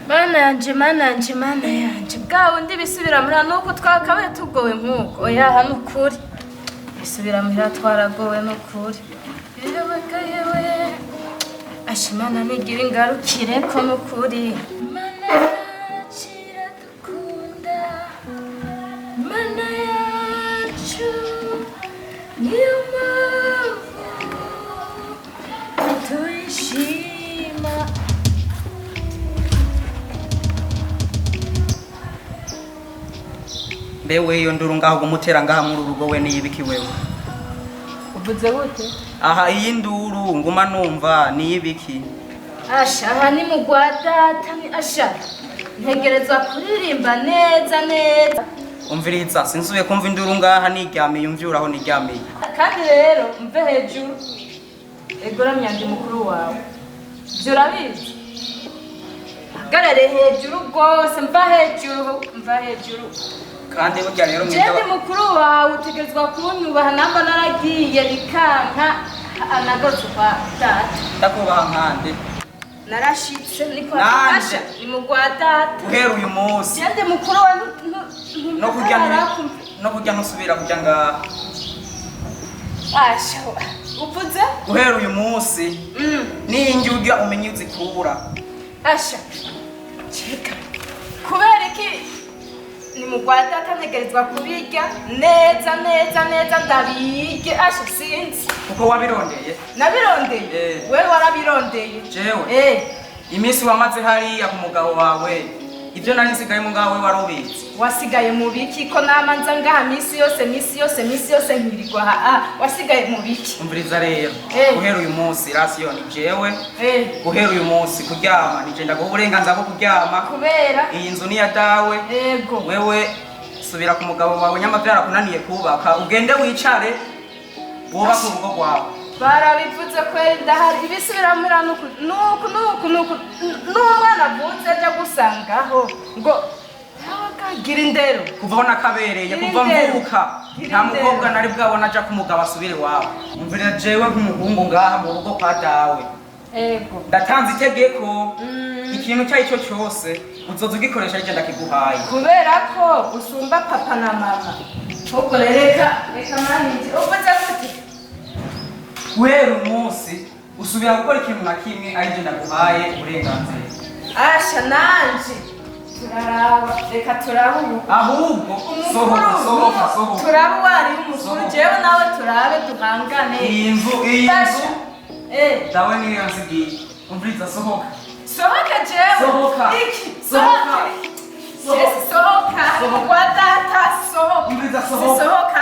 Mana yanje bwa wundi bisubira muri nuko twakabaye tugowe nkuko oya hano ukuri bisubira muri twaragowe n'ukuri yewe ashimana nigira ingarukire ko n'ukuri mana yacira dukunda mana yacu niyo mpamvu tuyishima. Mbewe iyo nduru ngaho gumutera ngaha muri urugo we niyibiki wewe. Uvuze gute? Aha iyi nduru nguma numva niyibiki. Asha aha ni mugwadata ni asha. Ntegerezwa kuririmba neza. Umviriza sinsubiye kumva induru ngaha niryamiye umvyuraho niryamiye. Kandi rero mve hejuru. Egora myandi mukuru wawe. Byurabizi. Hagarare hejuru rwose mva hejuru. Kandi burya rero mwita mukuru wawe utegerezwa kunyubaha namba naragiye bikanka anagarutse kwa data. Ndakubaha nkande. Narashitse niko akasha ni mugwadata. Uhera uyu munsi. Jende mukuru wa no kujya nusubira kujya ngaha. Asha uvuze? Uhera uyu munsi. Ninjye ujya umenye uzikura. Asha cheka kubera iki ni mugwadata ntegerezwa kubirya neza ndabirye. Asha sinzi kuko wabirondeye. Nabirondeye wewe warabirondeye jewe iminsi wamaze hariya ku mugabo wawe ibyo nari nsigaye mu ngawe warubizi. Wasigaye mu biki ko namanza ngaha misi yose nkirirwa wasigaye mu biki? Umviriza rero guhera uyu munsi rasiyo ni jewe guhera uyu munsi kuryama nije ndaguha uburenganzira bwo kuryama kubera iyi nzu ni ya dawe. Yego wewe subira ku mugabo wawe nyamavyara kunaniye kubaka ugende wicare wubaka urugo rwawe. Barabivuze kweli ndahari ibisubira muri nuku n'umwana avutse ajya gusangaho ngo gira indero kuvaho nakabereye kuva mvuka nta mukobwa nari bwabona aja ku mugabo asubire wawe. Umvira jewe nk'umuhungu ngaha mu rugo kwa dawe ndatanze itegeko ikintu cyo cyose uzoza ugikoresha ariko ndakiguhaye kubera ko usumba papa na mama. Ubwo reka manije uvuze gute? Guhera umunsi usubira gukora ikintu na kimwe ariko ndaguhaye uburenganzira. Asha nanje turaraba reka turabu ahubwo sohoka turabu wari umusuru jewe nawe turabe duhangane. iyi nzu dawe niyo yansigiye. Umviriza sohoka jewe iki sohoka kwa data sohoka. Umviriza sohoka